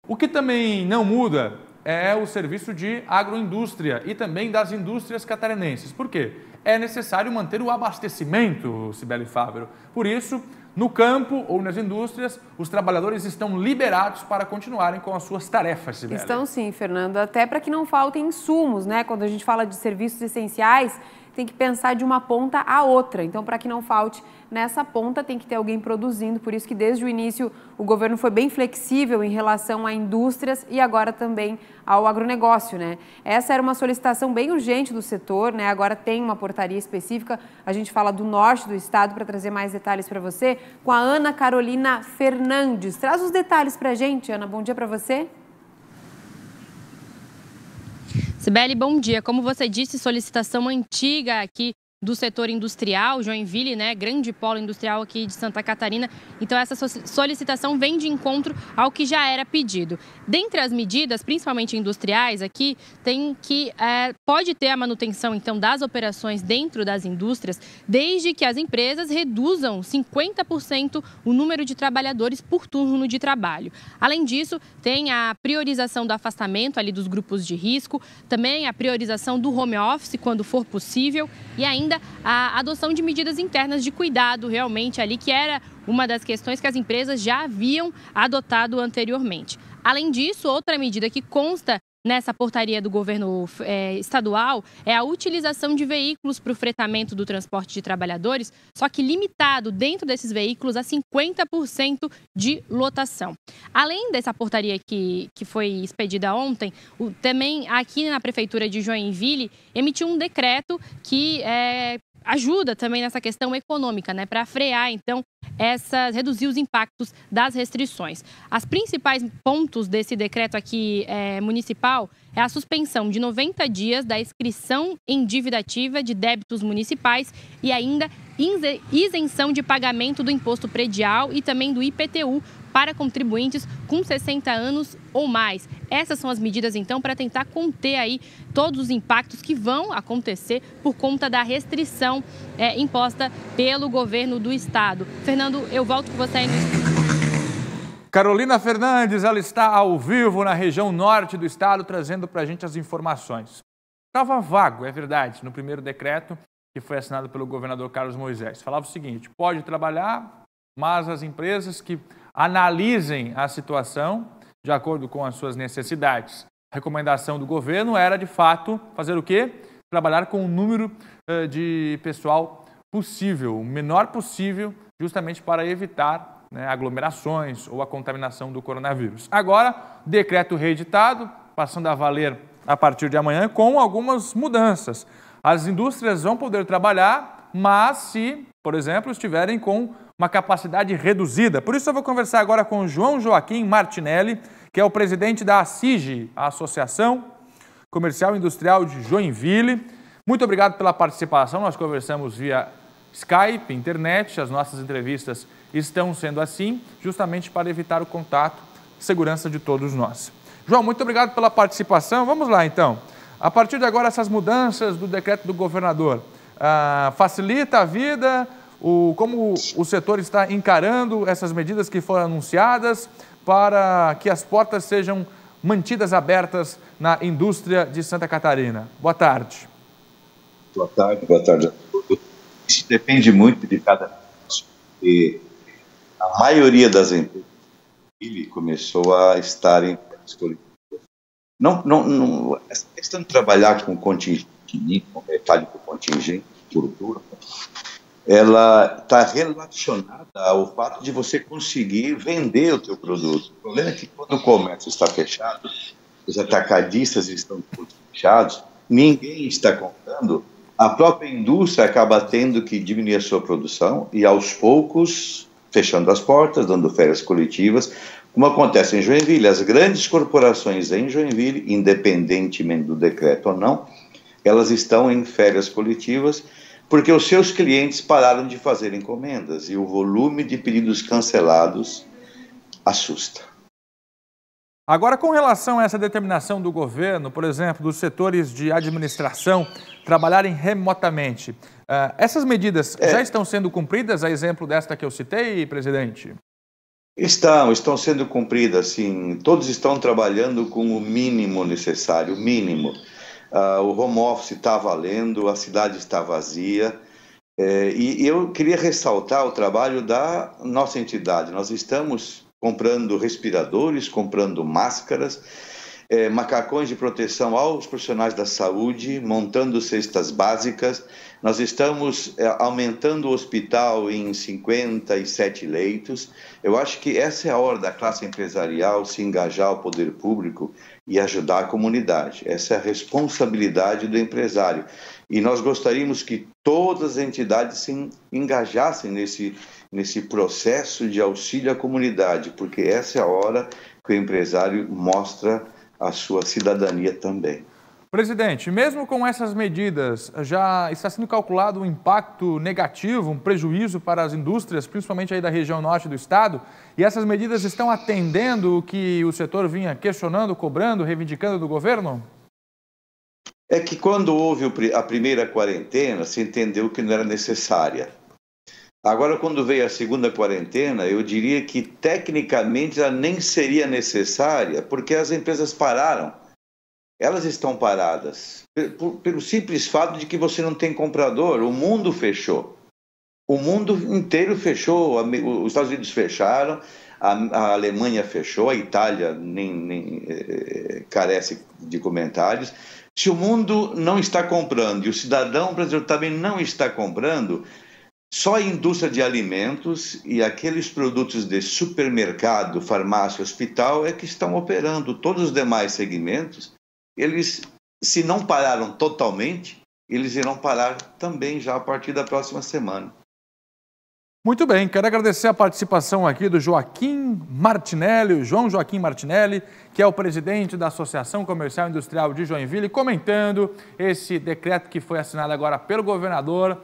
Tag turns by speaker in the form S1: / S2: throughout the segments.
S1: O que também não muda é o serviço de agroindústria e também das indústrias catarinenses. Por quê? É necessário manter o abastecimento, Cibele Fávero. Por isso, no campo ou nas indústrias, os trabalhadores estão liberados para continuarem com as suas tarefas, Cibele.
S2: Estão sim, Fernando, até para que não faltem insumos, né? Quando a gente fala de serviços essenciais, tem que pensar de uma ponta à outra. Então, para que não falte nessa ponta, tem que ter alguém produzindo. Por isso que desde o início o governo foi bem flexível em relação a indústrias e agora também ao agronegócio, né? Essa era uma solicitação bem urgente do setor, né? Agora tem uma portaria específica. A gente fala do norte do estado para trazer mais detalhes para você com a Ana Carolina Fernandes. Traz os detalhes para a gente, Ana. Bom dia para você.
S3: Cibele, bom dia. Como você disse, solicitação antiga aqui do setor industrial, Joinville, né, grande polo industrial aqui de Santa Catarina. Então, essa solicitação vem de encontro ao que já era pedido. Dentre as medidas, principalmente industriais aqui, tem que pode ter a manutenção, então, das operações dentro das indústrias, desde que as empresas reduzam 50% o número de trabalhadores por turno de trabalho. Além disso, tem a priorização do afastamento ali dos grupos de risco, também a priorização do home office, quando for possível, e ainda a adoção de medidas internas de cuidado realmente ali, que era uma das questões que as empresas já haviam adotado anteriormente. Além disso, outra medida que consta nessa portaria do governo estadual é a utilização de veículos para o fretamento do transporte de trabalhadores, só que limitado dentro desses veículos a 50% de lotação. Além dessa portaria que foi expedida ontem, também aqui na Prefeitura de Joinville emitiu um decreto que ajuda também nessa questão econômica, né, para frear, então, reduzir os impactos das restrições. As principais pontos desse decreto aqui municipal é a suspensão de 90 dias da inscrição em dívida ativa de débitos municipais e ainda isenção de pagamento do imposto predial e também do IPTU para contribuintes com 60 anos ou mais. Essas são as medidas, então, para tentar conter aí todos os impactos que vão acontecer por conta da restrição imposta pelo governo do estado. Fernando, eu volto com você aí no estúdio.
S1: Carolina Fernandes, ela está ao vivo na região norte do estado, trazendo para a gente as informações. Estava vago, é verdade, no primeiro decreto que foi assinado pelo governador Carlos Moisés. Falava o seguinte: pode trabalhar, mas as empresas que analisem a situação de acordo com as suas necessidades. A recomendação do governo era, de fato, fazer o quê? Trabalhar com o número de pessoal possível, o menor possível, justamente para evitar aglomerações ou a contaminação do coronavírus. Agora, decreto reeditado, passando a valer a partir de amanhã, com algumas mudanças. As indústrias vão poder trabalhar, mas se, por exemplo, estiverem com uma capacidade reduzida. Por isso eu vou conversar agora com o João Joaquim Martinelli, que é o presidente da ACIG, a Associação Comercial e Industrial de Joinville. Muito obrigado pela participação. Nós conversamos via Skype, internet. As nossas entrevistas estão sendo assim, justamente para evitar o contato e segurança de todos nós. João, muito obrigado pela participação. Vamos lá, então. A partir de agora, essas mudanças do decreto do governador facilita a vida? Como o setor está encarando essas medidas que foram anunciadas para que as portas sejam mantidas abertas na indústria de Santa Catarina? Boa tarde.
S4: Boa tarde a todos. Isso depende muito de cada negócio, porque a maioria das empresas começou a estar em coletivas. Essa questão de trabalhar com contingente, com metálico contingente, estrutura, ela está relacionada ao fato de você conseguir vender o teu produto. O problema é que quando o comércio está fechado, os atacadistas estão todos fechados, ninguém está comprando, a própria indústria acaba tendo que diminuir a sua produção e, aos poucos, fechando as portas, dando férias coletivas, como acontece em Joinville. As grandes corporações em Joinville, independentemente do decreto ou não, elas estão em férias coletivas, porque os seus clientes pararam de fazer encomendas e o volume de pedidos cancelados assusta.
S1: Agora, com relação a essa determinação do governo, por exemplo, dos setores de administração trabalharem remotamente, essas medidas já estão sendo cumpridas, a exemplo desta que eu citei, presidente?
S4: Estão sendo cumpridas, sim. Todos estão trabalhando com o mínimo necessário, o mínimo. O home office está valendo, a cidade está vazia. E eu queria ressaltar o trabalho da nossa entidade. Nós estamos comprando respiradores, comprando máscaras, macacões de proteção aos profissionais da saúde, montando cestas básicas. Nós estamos aumentando o hospital em 57 leitos. Eu acho que essa é a hora da classe empresarial se engajar ao poder público e ajudar a comunidade. Essa é a responsabilidade do empresário. E nós gostaríamos que todas as entidades se engajassem nesse processo de auxílio à comunidade, porque essa é a hora que o empresário mostra a sua cidadania também.
S1: Presidente, mesmo com essas medidas, já está sendo calculado um impacto negativo, um prejuízo para as indústrias, principalmente aí da região norte do estado, e essas medidas estão atendendo o que o setor vinha questionando, cobrando, reivindicando do governo?
S4: É que quando houve a primeira quarentena, se entendeu que não era necessária. Agora, quando veio a segunda quarentena, eu diria que tecnicamente ela nem seria necessária, porque as empresas pararam. Elas estão paradas pelo simples fato de que você não tem comprador. O mundo fechou. O mundo inteiro fechou. Os Estados Unidos fecharam, a Alemanha fechou, a Itália nem carece de comentários. Se o mundo não está comprando e o cidadão brasileiro também não está comprando, só a indústria de alimentos e aqueles produtos de supermercado, farmácia, hospital é que estão operando. Todos os demais segmentos, eles, se não pararam totalmente, eles irão parar também já a partir da próxima semana.
S1: Muito bem, quero agradecer a participação aqui do Joaquim Martinelli, o João Joaquim Martinelli, que é o presidente da Associação Comercial e Industrial de Joinville, comentando esse decreto que foi assinado agora pelo governador,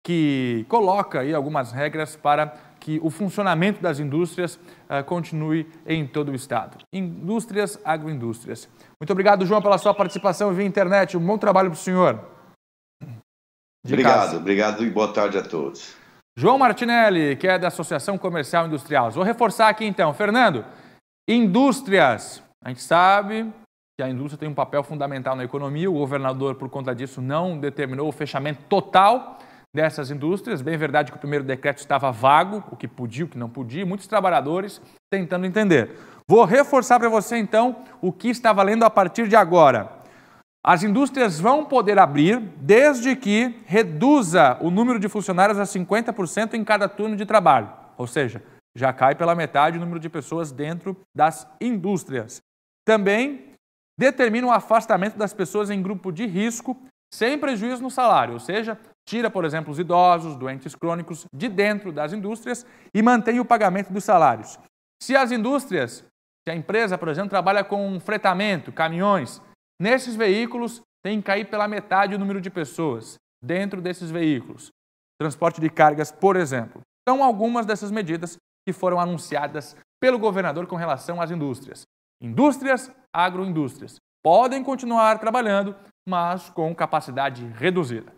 S1: que coloca aí algumas regras para que o funcionamento das indústrias continue em todo o estado. Indústrias, agroindústrias. Muito obrigado, João, pela sua participação via internet. Um bom trabalho para o senhor.
S4: Obrigado e boa tarde a todos.
S1: João Martinelli, que é da Associação Comercial e Industrial. Vou reforçar aqui então. Fernando, indústrias. A gente sabe que a indústria tem um papel fundamental na economia. O governador, por conta disso, não determinou o fechamento total dessas indústrias. Bem verdade que o primeiro decreto estava vago, o que podia, o que não podia, muitos trabalhadores tentando entender. Vou reforçar para você, então, o que está valendo a partir de agora. As indústrias vão poder abrir desde que reduza o número de funcionários a 50% em cada turno de trabalho. Ou seja, já cai pela metade o número de pessoas dentro das indústrias. Também determina o afastamento das pessoas em grupo de risco sem prejuízo no salário, ou seja, tira, por exemplo, os idosos, doentes crônicos de dentro das indústrias e mantém o pagamento dos salários. Se a empresa, por exemplo, trabalha com fretamento, caminhões, nesses veículos tem que cair pela metade o número de pessoas dentro desses veículos. Transporte de cargas, por exemplo. São algumas dessas medidas que foram anunciadas pelo governador com relação às indústrias. Indústrias, agroindústrias podem continuar trabalhando, mas com capacidade reduzida.